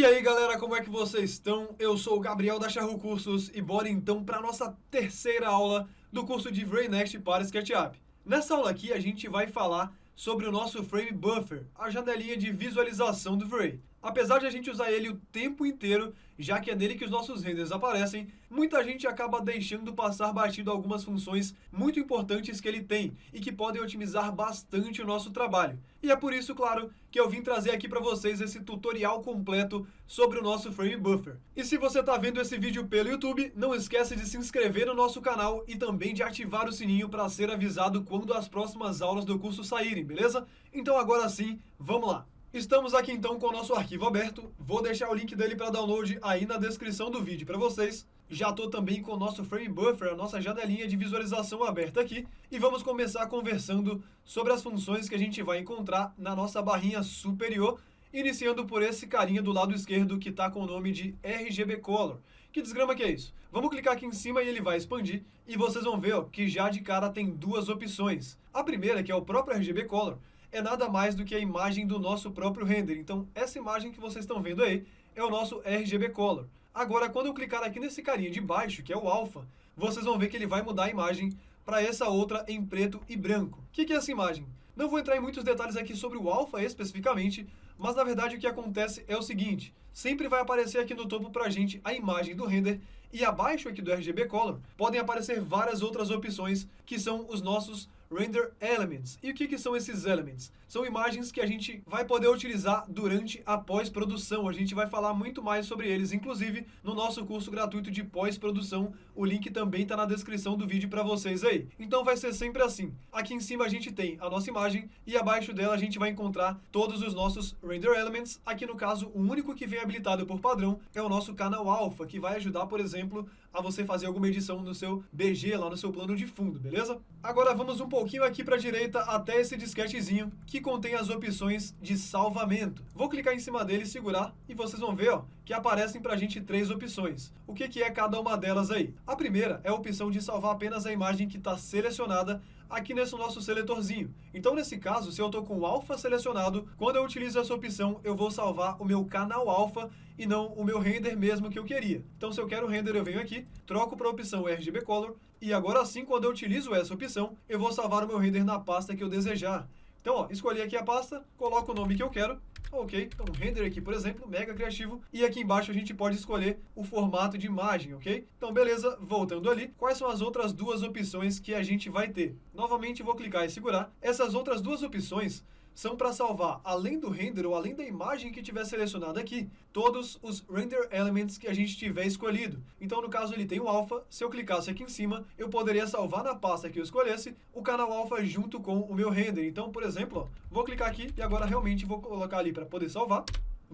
E aí galera, como é que vocês estão? Eu sou o Gabriel da Charru Cursos e bora então para a nossa terceira aula do curso de Vray Next para SketchUp. Nessa aula aqui a gente vai falar sobre o nosso Frame Buffer, a janelinha de visualização do Vray. Apesar de a gente usar ele o tempo inteiro, já que é nele que os nossos renders aparecem, muita gente acaba deixando passar batido algumas funções muito importantes que ele tem e que podem otimizar bastante o nosso trabalho. E é por isso, claro, que eu vim trazer aqui para vocês esse tutorial completo sobre o nosso Frame Buffer. E se você está vendo esse vídeo pelo YouTube, não esquece de se inscrever no nosso canal e também de ativar o sininho para ser avisado quando as próximas aulas do curso saírem, beleza? Então agora sim, vamos lá! Estamos aqui então com o nosso arquivo aberto, vou deixar o link dele para download aí na descrição do vídeo para vocês. Já estou também com o nosso Frame Buffer, a nossa janelinha de visualização aberta aqui, e vamos começar conversando sobre as funções que a gente vai encontrar na nossa barrinha superior, iniciando por esse carinha do lado esquerdo que está com o nome de RGB Color. Que desgrama que é isso? Vamos clicar aqui em cima e ele vai expandir, e vocês vão ver que já de cara tem duas opções. A primeira, que é o próprio RGB Color, é nada mais do que a imagem do nosso próprio render. Então, essa imagem que vocês estão vendo aí é o nosso RGB Color. Agora, quando eu clicar aqui nesse carinha de baixo, que é o Alpha, vocês vão ver que ele vai mudar a imagem para essa outra em preto e branco. O que é essa imagem? Não vou entrar em muitos detalhes aqui sobre o Alpha especificamente, mas na verdade o que acontece é o seguinte: sempre vai aparecer aqui no topo pra gente a imagem do render, e abaixo aqui do RGB Color podem aparecer várias outras opções que são os nossos Render Elements. E o que são esses Elements? São imagens que a gente vai poder utilizar durante a pós-produção. A gente vai falar muito mais sobre eles, inclusive no nosso curso gratuito de pós-produção. O link também está na descrição do vídeo para vocês aí. Então vai ser sempre assim. Aqui em cima a gente tem a nossa imagem e abaixo dela a gente vai encontrar todos os nossos Render Elements. Aqui no caso, o único que vem habilitado por padrão é o nosso canal Alpha, que vai ajudar, por exemplo, a você fazer alguma edição no seu BG, lá no seu plano de fundo, beleza? Agora vamos um pouquinho aqui para a direita até esse disquetezinho que contém as opções de salvamento. Vou clicar em cima dele e segurar e vocês vão ver que aparecem para a gente três opções. O que é cada uma delas aí? A primeira é a opção de salvar apenas a imagem que está selecionada aqui nesse nosso seletorzinho. Então nesse caso, se eu estou com o Alpha selecionado, quando eu utilizo essa opção eu vou salvar o meu canal Alpha e não o meu render mesmo que eu queria. Então se eu quero render eu venho aqui, troco para a opção RGB Color e agora sim, quando eu utilizo essa opção, eu vou salvar o meu render na pasta que eu desejar. Então, escolhi aqui a pasta, coloco o nome que eu quero, ok? Então, render aqui, por exemplo, mega criativo, e aqui embaixo a gente pode escolher o formato de imagem, ok? Então, beleza, voltando ali, quais são as outras duas opções que a gente vai ter? Novamente, vou clicar e segurar. Essas outras duas opções são para salvar, além do render ou além da imagem que tiver selecionada aqui, todos os Render Elements que a gente tiver escolhido. Então, no caso, ele tem o Alpha. Se eu clicasse aqui em cima, eu poderia salvar na pasta que eu escolhesse o canal Alpha junto com o meu render. Então, por exemplo, vou clicar aqui e agora realmente vou colocar ali para poder salvar.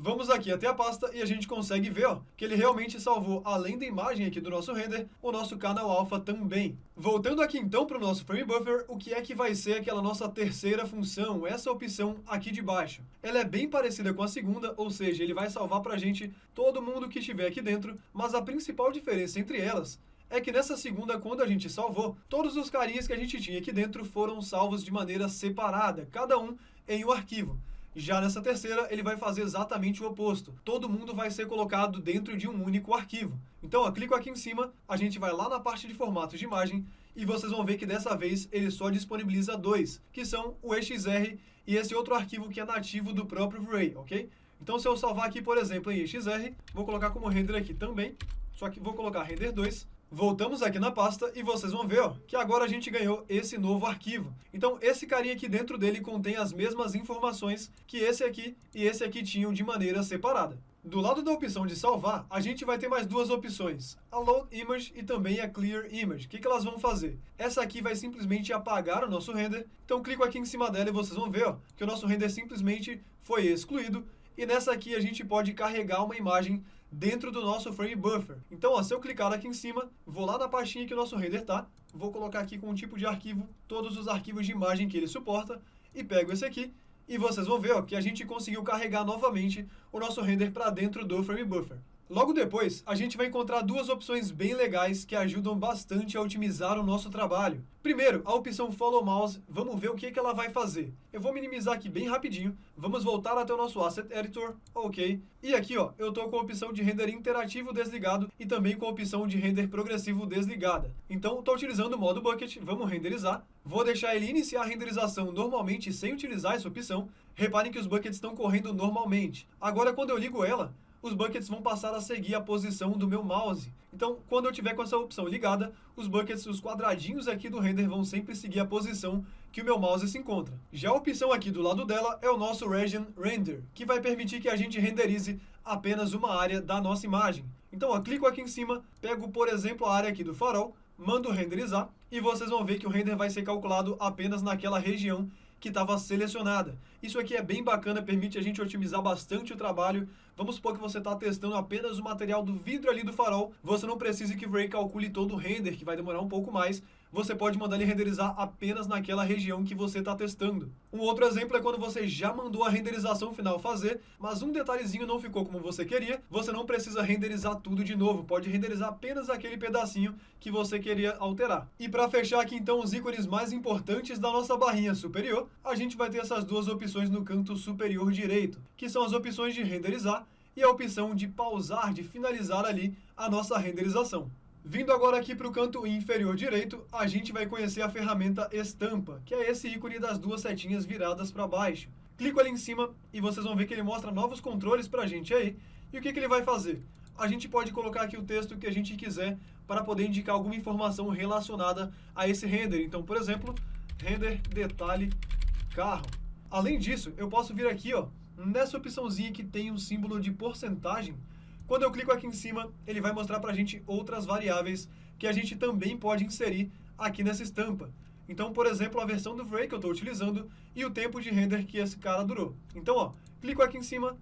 Vamos aqui até a pasta e a gente consegue ver que ele realmente salvou, além da imagem aqui do nosso render, o nosso canal Alpha também. Voltando aqui então para o nosso Frame Buffer, o que é que vai ser aquela nossa terceira função, essa opção aqui de baixo? Ela é bem parecida com a segunda, ou seja, ele vai salvar para a gente todo mundo que estiver aqui dentro, mas a principal diferença entre elas é que nessa segunda, quando a gente salvou, todos os carinhas que a gente tinha aqui dentro foram salvos de maneira separada, cada um em um arquivo. Já nessa terceira, ele vai fazer exatamente o oposto. Todo mundo vai ser colocado dentro de um único arquivo. Então, clico aqui em cima, a gente vai lá na parte de formatos de imagem e vocês vão ver que dessa vez ele só disponibiliza dois, que são o EXR e esse outro arquivo que é nativo do próprio Vray, ok? Então, se eu salvar aqui, por exemplo, em EXR, vou colocar como render aqui também, só que vou colocar render 2. Voltamos aqui na pasta e vocês vão ver que agora a gente ganhou esse novo arquivo. Então, esse carinha aqui dentro dele contém as mesmas informações que esse aqui e esse aqui tinham de maneira separada. Do lado da opção de salvar, a gente vai ter mais duas opções, a Load Image e também a Clear Image. O que elas vão fazer? Essa aqui vai simplesmente apagar o nosso render. Então, clico aqui em cima dela e vocês vão ver que o nosso render simplesmente foi excluído. E nessa aqui a gente pode carregar uma imagem dentro do nosso Frame Buffer. Então, se eu clicar aqui em cima, vou lá na pastinha que o nosso render está, vou colocar aqui com um tipo de arquivo todos os arquivos de imagem que ele suporta e pego esse aqui e vocês vão ver que a gente conseguiu carregar novamente o nosso render para dentro do Frame Buffer. Logo depois, a gente vai encontrar duas opções bem legais que ajudam bastante a otimizar o nosso trabalho. Primeiro, a opção Follow Mouse, vamos ver o que ela vai fazer. Eu vou minimizar aqui bem rapidinho, vamos voltar até o nosso Asset Editor, ok. E aqui, ó, eu estou com a opção de render interativo desligado e também com a opção de render progressivo desligada. Então, estou utilizando o modo Bucket, vamos renderizar. Vou deixar ele iniciar a renderização normalmente sem utilizar essa opção. Reparem que os buckets estão correndo normalmente. Agora, quando eu ligo ela, os buckets vão passar a seguir a posição do meu mouse. Então, quando eu tiver com essa opção ligada, os buckets, os quadradinhos aqui do render vão sempre seguir a posição que o meu mouse se encontra. Já a opção aqui do lado dela é o nosso Region Render, que vai permitir que a gente renderize apenas uma área da nossa imagem. Então, ó, clico aqui em cima, pego, por exemplo, a área aqui do farol, mando renderizar, e vocês vão ver que o render vai ser calculado apenas naquela região que estava selecionada. Isso aqui é bem bacana, permite a gente otimizar bastante o trabalho. Vamos supor que você está testando apenas o material do vidro ali do farol, você não precisa que o Vray calcule todo o render, que vai demorar um pouco mais. Você pode mandar ele renderizar apenas naquela região que você está testando. Um outro exemplo é quando você já mandou a renderização final fazer, mas um detalhezinho não ficou como você queria, você não precisa renderizar tudo de novo, pode renderizar apenas aquele pedacinho que você queria alterar. E para fechar aqui então os ícones mais importantes da nossa barrinha superior, a gente vai ter essas duas opções no canto superior direito, que são as opções de renderizar e a opção de pausar, de finalizar ali a nossa renderização. Vindo agora aqui para o canto inferior direito, a gente vai conhecer a ferramenta Estampa, que é esse ícone das duas setinhas viradas para baixo. Clico ali em cima e vocês vão ver que ele mostra novos controles para a gente aí. E o que ele vai fazer? A gente pode colocar aqui o texto que a gente quiser para poder indicar alguma informação relacionada a esse render. Então, por exemplo, render detalhe carro. Além disso, eu posso vir aqui, ó, nessa opçãozinha que tem um símbolo de porcentagem. Quando eu clico aqui em cima, ele vai mostrar para a gente outras variáveis que a gente também pode inserir aqui nessa estampa. Então, por exemplo, a versão do Vray que eu estou utilizando e o tempo de render que esse cara durou. Então, ó, clico aqui em cima,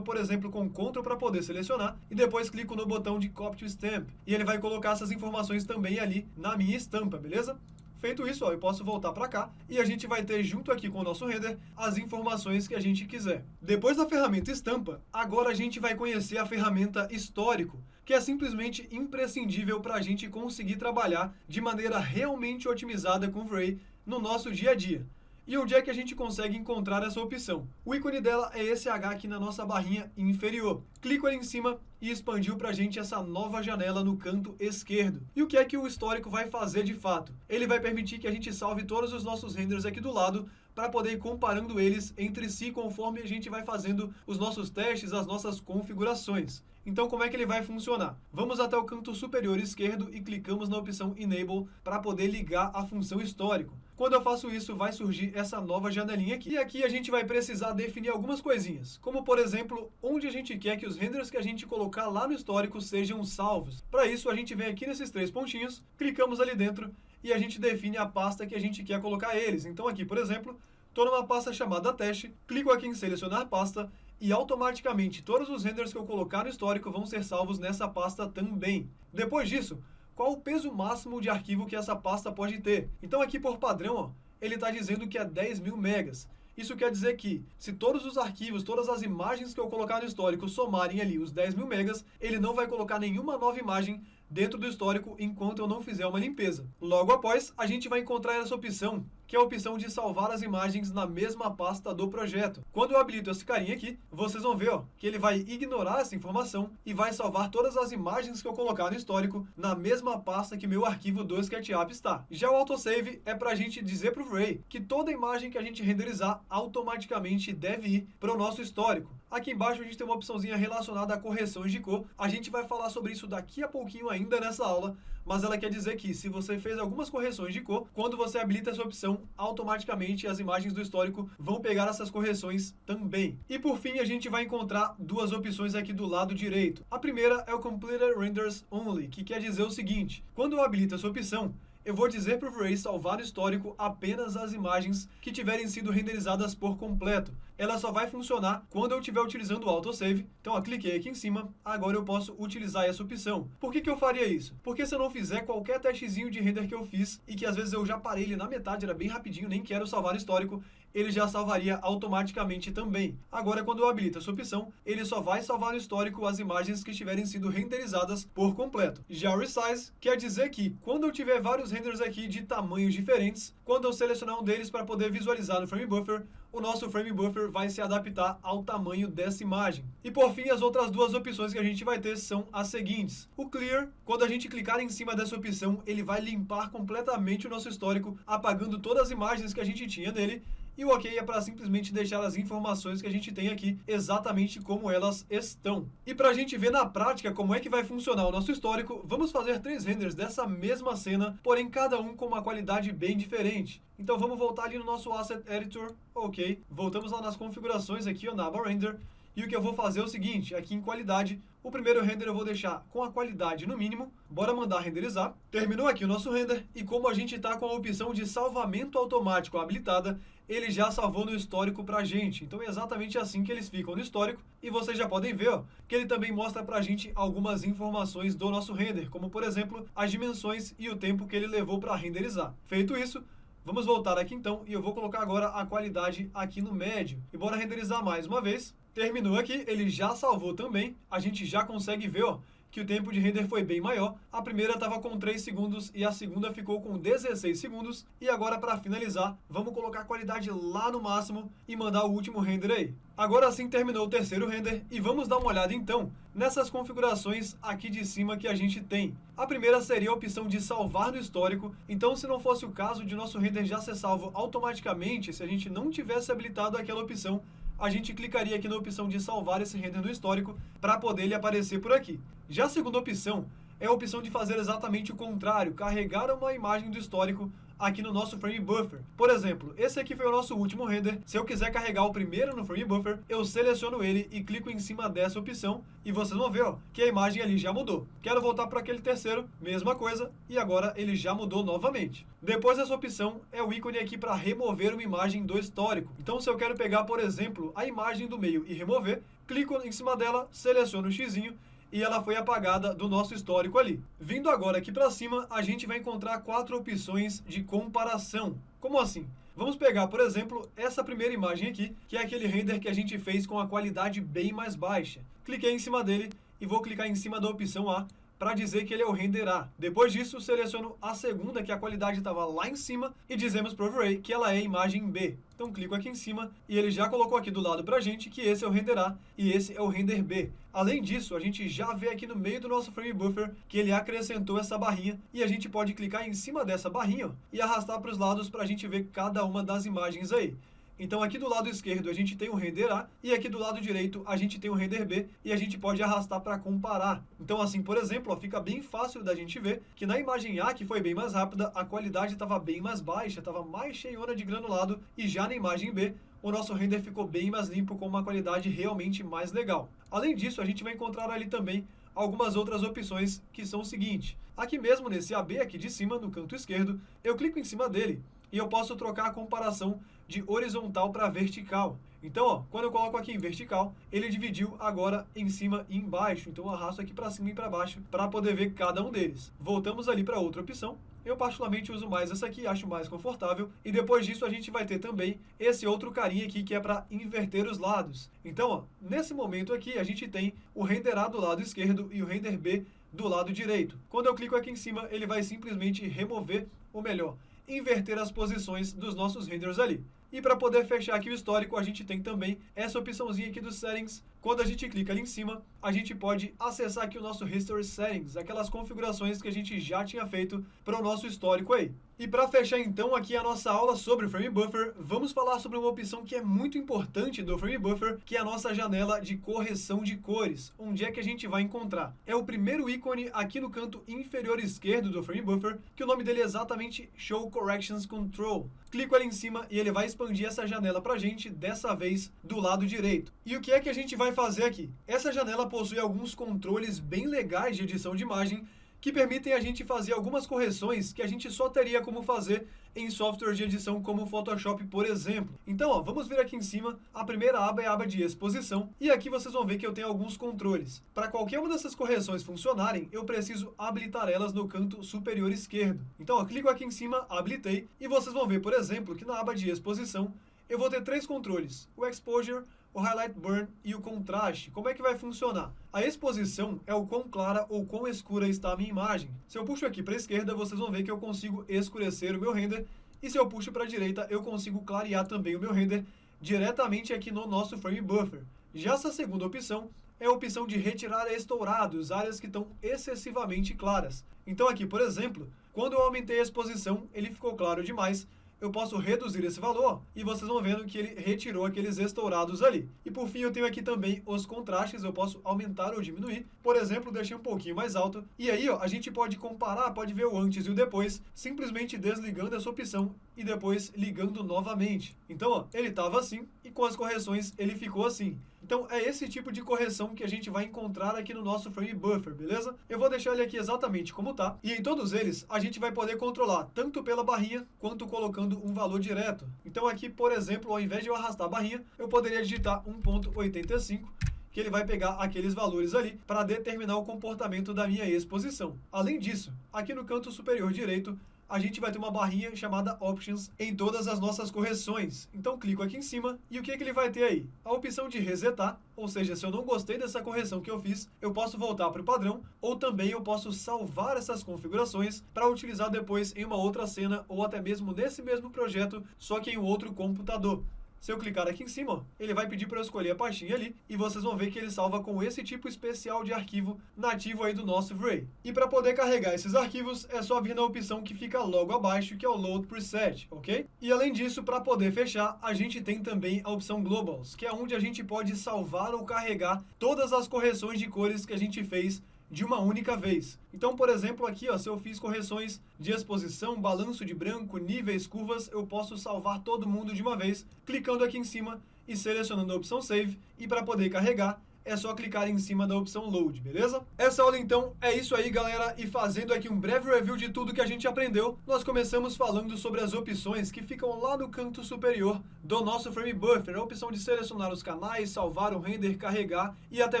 por exemplo, com Ctrl para poder selecionar e depois clico no botão de Copy to Stamp. E ele vai colocar essas informações também ali na minha estampa, beleza? Feito isso, ó, eu posso voltar para cá e a gente vai ter junto aqui com o nosso render as informações que a gente quiser. Depois da ferramenta Estampa, agora a gente vai conhecer a ferramenta Histórico, que é simplesmente imprescindível para a gente conseguir trabalhar de maneira realmente otimizada com o Vray no nosso dia a dia. E onde é que a gente consegue encontrar essa opção? O ícone dela é esse H aqui na nossa barrinha inferior. Clico ali em cima e expandiu para a gente essa nova janela no canto esquerdo. E o que é que o histórico vai fazer de fato? Ele vai permitir que a gente salve todos os nossos renders aqui do lado para poder ir comparando eles entre si conforme a gente vai fazendo os nossos testes, as nossas configurações. Então, como é que ele vai funcionar? Vamos até o canto superior esquerdo e clicamos na opção Enable para poder ligar a função histórico. Quando eu faço isso, vai surgir essa nova janelinha aqui. E aqui a gente vai precisar definir algumas coisinhas, como por exemplo, onde a gente quer que os renders que a gente colocar lá no histórico sejam salvos. Para isso, a gente vem aqui nesses três pontinhos, clicamos ali dentro e a gente define a pasta que a gente quer colocar eles. Então aqui, por exemplo, estou numa pasta chamada teste, clico aqui em selecionar pasta e automaticamente todos os renders que eu colocar no histórico vão ser salvos nessa pasta também. Depois disso, qual o peso máximo de arquivo que essa pasta pode ter? Então aqui por padrão, ó, ele está dizendo que é 10.000 megas. Isso quer dizer que, se todos os arquivos, todas as imagens que eu colocar no histórico somarem ali os 10.000 megas, ele não vai colocar nenhuma nova imagem dentro do histórico enquanto eu não fizer uma limpeza. Logo após, a gente vai encontrar essa opção, que é a opção de salvar as imagens na mesma pasta do projeto. Quando eu habilito esse carinha aqui, vocês vão ver, ó, que ele vai ignorar essa informação e vai salvar todas as imagens que eu colocar no histórico na mesma pasta que meu arquivo do SketchUp está. Já o autosave é para a gente dizer para o Vray que toda imagem que a gente renderizar automaticamente deve ir para o nosso histórico. Aqui embaixo a gente tem uma opçãozinha relacionada a correções de cor. A gente vai falar sobre isso daqui a pouquinho ainda nessa aula, mas ela quer dizer que se você fez algumas correções de cor, quando você habilita essa opção, automaticamente as imagens do histórico vão pegar essas correções também. E por fim, a gente vai encontrar duas opções aqui do lado direito. A primeira é o Completed Renders Only, que quer dizer o seguinte: quando eu habilito essa opção, eu vou dizer para o V-Ray salvar no histórico apenas as imagens que tiverem sido renderizadas por completo. Ela só vai funcionar quando eu estiver utilizando o autosave. Então, ó, cliquei aqui em cima, agora eu posso utilizar essa opção. Por que eu faria isso? Porque se eu não fizer qualquer testezinho de render que eu fiz, e que às vezes eu já parei ele na metade, era bem rapidinho, nem quero salvar no histórico, ele já salvaria automaticamente também. Agora, quando eu habilito essa opção, ele só vai salvar no histórico as imagens que tiverem sido renderizadas por completo. Já o Resize quer dizer que, quando eu tiver vários renders aqui de tamanhos diferentes, quando eu selecionar um deles para poder visualizar no Frame Buffer, o nosso Frame Buffer vai se adaptar ao tamanho dessa imagem. E por fim, as outras duas opções que a gente vai ter são as seguintes. O Clear, quando a gente clicar em cima dessa opção, ele vai limpar completamente o nosso histórico, apagando todas as imagens que a gente tinha nele. E o OK é para simplesmente deixar as informações que a gente tem aqui exatamente como elas estão. E para a gente ver na prática como é que vai funcionar o nosso histórico, vamos fazer 3 renders dessa mesma cena, porém cada um com uma qualidade bem diferente. Então vamos voltar ali no nosso Asset Editor, OK. Voltamos lá nas configurações aqui, ó, na aba Render. E o que eu vou fazer é o seguinte, aqui em qualidade, o primeiro render eu vou deixar com a qualidade no mínimo, bora mandar renderizar. Terminou aqui o nosso render, e como a gente está com a opção de salvamento automático habilitada, ele já salvou no histórico pra gente. Então é exatamente assim que eles ficam no histórico, e vocês já podem ver, ó, que ele também mostra pra gente algumas informações do nosso render, como por exemplo, as dimensões e o tempo que ele levou para renderizar. Feito isso, vamos voltar aqui então, e eu vou colocar agora a qualidade aqui no médio. E bora renderizar mais uma vez. Terminou aqui, ele já salvou também. A gente já consegue ver, ó, que o tempo de render foi bem maior. A primeira estava com 3 segundos e a segunda ficou com 16 segundos. E agora, para finalizar, vamos colocar a qualidade lá no máximo e mandar o último render aí. Agora sim terminou o terceiro render e vamos dar uma olhada então nessas configurações aqui de cima que a gente tem. A primeira seria a opção de salvar no histórico. Então, se não fosse o caso de nosso render já ser salvo automaticamente, se a gente não tivesse habilitado aquela opção, a gente clicaria aqui na opção de salvar esse render no histórico para poder ele aparecer por aqui. Já a segunda opção é a opção de fazer exatamente o contrário, carregar uma imagem do histórico aqui no nosso Frame Buffer. Por exemplo, esse aqui foi o nosso último render. Se eu quiser carregar o primeiro no Frame Buffer, eu seleciono ele e clico em cima dessa opção e vocês vão ver, ó, que a imagem ali já mudou. Quero voltar para aquele terceiro, mesma coisa, e agora ele já mudou novamente. Depois dessa opção é o ícone aqui para remover uma imagem do histórico. Então, se eu quero pegar, por exemplo, a imagem do meio e remover, clico em cima dela, seleciono o xizinho, e ela foi apagada do nosso histórico ali. Vindo agora aqui para cima, a gente vai encontrar 4 opções de comparação. Como assim? Vamos pegar, por exemplo, essa primeira imagem aqui, que é aquele render que a gente fez com a qualidade bem mais baixa. Cliquei em cima dele e vou clicar em cima da opção A para dizer que ele é o render A. Depois disso, seleciono a segunda, que a qualidade estava lá em cima, e dizemos para o V-Ray que ela é a imagem B. Então clico aqui em cima e ele já colocou aqui do lado para a gente que esse é o render A e esse é o render B. Além disso, a gente já vê aqui no meio do nosso Frame Buffer que ele acrescentou essa barrinha e a gente pode clicar em cima dessa barrinha, ó, e arrastar para os lados para a gente ver cada uma das imagens aí. Então aqui do lado esquerdo a gente tem o render A e aqui do lado direito a gente tem o render B e a gente pode arrastar para comparar. Então assim, por exemplo, ó, fica bem fácil da gente ver que na imagem A, que foi bem mais rápida, a qualidade estava bem mais baixa, estava mais cheiona de granulado, e já na imagem B, o nosso render ficou bem mais limpo com uma qualidade realmente mais legal. Além disso, a gente vai encontrar ali também algumas outras opções que são o seguinte. Aqui mesmo nesse AB aqui de cima, no canto esquerdo, eu clico em cima dele e eu posso trocar a comparação de horizontal para vertical. Então, ó, quando eu coloco aqui em vertical, ele dividiu agora em cima e embaixo. Então eu arrasto aqui para cima e para baixo para poder ver cada um deles. Voltamos ali para outra opção. Eu particularmente uso mais essa aqui, acho mais confortável. E depois disso a gente vai ter também esse outro carinha aqui que é para inverter os lados. Então, ó, nesse momento aqui a gente tem o render A do lado esquerdo e o render B do lado direito. Quando eu clico aqui em cima, ele vai simplesmente remover, ou melhor, inverter as posições dos nossos renders ali. E para poder fechar aqui o histórico, a gente tem também essa opçãozinha aqui dos Settings. Quando a gente clica ali em cima, a gente pode acessar aqui o nosso History Settings, aquelas configurações que a gente já tinha feito para o nosso histórico aí. E para fechar então aqui a nossa aula sobre o Frame Buffer, vamos falar sobre uma opção que é muito importante do Frame Buffer, que é a nossa janela de correção de cores. Onde é que a gente vai encontrar? É o primeiro ícone aqui no canto inferior esquerdo do Frame Buffer, que o nome dele é exatamente Show Corrections Control. Clico ali em cima e ele vai expandir essa janela pra gente, dessa vez do lado direito. E o que é que a gente vai fazer aqui? Essa janela possui alguns controles bem legais de edição de imagem, que permitem a gente fazer algumas correções que a gente só teria como fazer em software de edição como o Photoshop, por exemplo. Então, ó, vamos ver aqui em cima, a primeira aba é a aba de exposição, e aqui vocês vão ver que eu tenho alguns controles. Para qualquer uma dessas correções funcionarem, eu preciso habilitar elas no canto superior esquerdo. Então, ó, clico aqui em cima, habilitei, e vocês vão ver, por exemplo, que na aba de exposição, eu vou ter 3 controles, o Exposure, o Highlight Burn e o Contraste. Como é que vai funcionar? A exposição é o quão clara ou quão escura está a minha imagem. Se eu puxo aqui para a esquerda, vocês vão ver que eu consigo escurecer o meu render, e se eu puxo para a direita, eu consigo clarear também o meu render diretamente aqui no nosso Frame Buffer. Já essa segunda opção é a opção de retirar estourados, áreas que estão excessivamente claras. Então aqui, por exemplo, quando eu aumentei a exposição, ele ficou claro demais, eu posso reduzir esse valor e vocês vão vendo que ele retirou aqueles estourados ali. E por fim eu tenho aqui também os contrastes, eu posso aumentar ou diminuir. Por exemplo, deixei um pouquinho mais alto. E aí, ó, a gente pode comparar, pode ver o antes e o depois, simplesmente desligando essa opção e depois ligando novamente. Então, ó, ele estava assim e com as correções ele ficou assim. Então é esse tipo de correção que a gente vai encontrar aqui no nosso Frame Buffer, beleza? Eu vou deixar ele aqui exatamente como tá. E em todos eles, a gente vai poder controlar tanto pela barrinha, quanto colocando um valor direto. Então aqui, por exemplo, ao invés de eu arrastar a barrinha, eu poderia digitar 1.85, que ele vai pegar aqueles valores ali para determinar o comportamento da minha exposição. Além disso, aqui no canto superior direito, a gente vai ter uma barrinha chamada Options em todas as nossas correções. Então clico aqui em cima e o que ele vai ter aí? A opção de resetar, ou seja, se eu não gostei dessa correção que eu fiz, eu posso voltar para o padrão, ou também eu posso salvar essas configurações para utilizar depois em uma outra cena ou até mesmo nesse mesmo projeto, só que em um outro computador. Se eu clicar aqui em cima, ó, ele vai pedir para eu escolher a pastinha ali e vocês vão ver que ele salva com esse tipo especial de arquivo nativo aí do nosso Vray. E para poder carregar esses arquivos, é só vir na opção que fica logo abaixo, que é o Load Preset, ok? E além disso, para poder fechar, a gente tem também a opção Globals, que é onde a gente pode salvar ou carregar todas as correções de cores que a gente fez de uma única vez. Então, por exemplo, aqui, ó, se eu fiz correções de exposição, balanço de branco, níveis, curvas, eu posso salvar todo mundo de uma vez, clicando aqui em cima e selecionando a opção Save. E para poder carregar, é só clicar em cima da opção Load, beleza? Essa aula, então, é isso aí, galera. E fazendo aqui um breve review de tudo que a gente aprendeu, nós começamos falando sobre as opções que ficam lá no canto superior do nosso Frame Buffer. A opção de selecionar os canais, salvar o render, carregar e até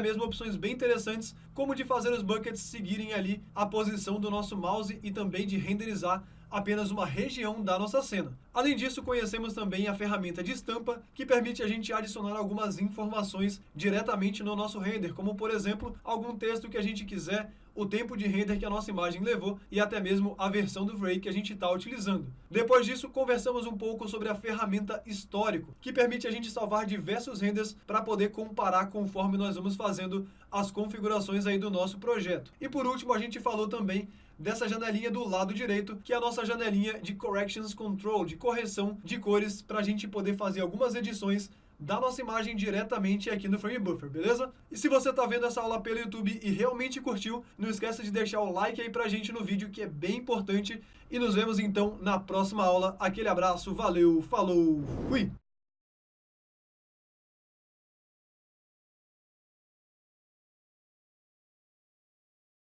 mesmo opções bem interessantes, como de fazer os buckets seguirem ali a posição do nosso mouse e também de renderizar apenas uma região da nossa cena. Além disso, conhecemos também a ferramenta de estampa, que permite a gente adicionar algumas informações diretamente no nosso render, como por exemplo, algum texto que a gente quiser, o tempo de render que a nossa imagem levou e até mesmo a versão do Vray que a gente está utilizando. Depois disso, conversamos um pouco sobre a ferramenta Histórico, que permite a gente salvar diversos renders para poder comparar conforme nós vamos fazendo as configurações aí do nosso projeto. E por último, a gente falou também dessa janelinha do lado direito, que é a nossa janelinha de Corrections Control, de correção de cores, para a gente poder fazer algumas edições da nossa imagem diretamente aqui no Frame Buffer, beleza? E se você tá vendo essa aula pelo YouTube e realmente curtiu, não esqueça de deixar o like aí pra gente no vídeo, que é bem importante. E nos vemos então na próxima aula. Aquele abraço, valeu, falou, fui!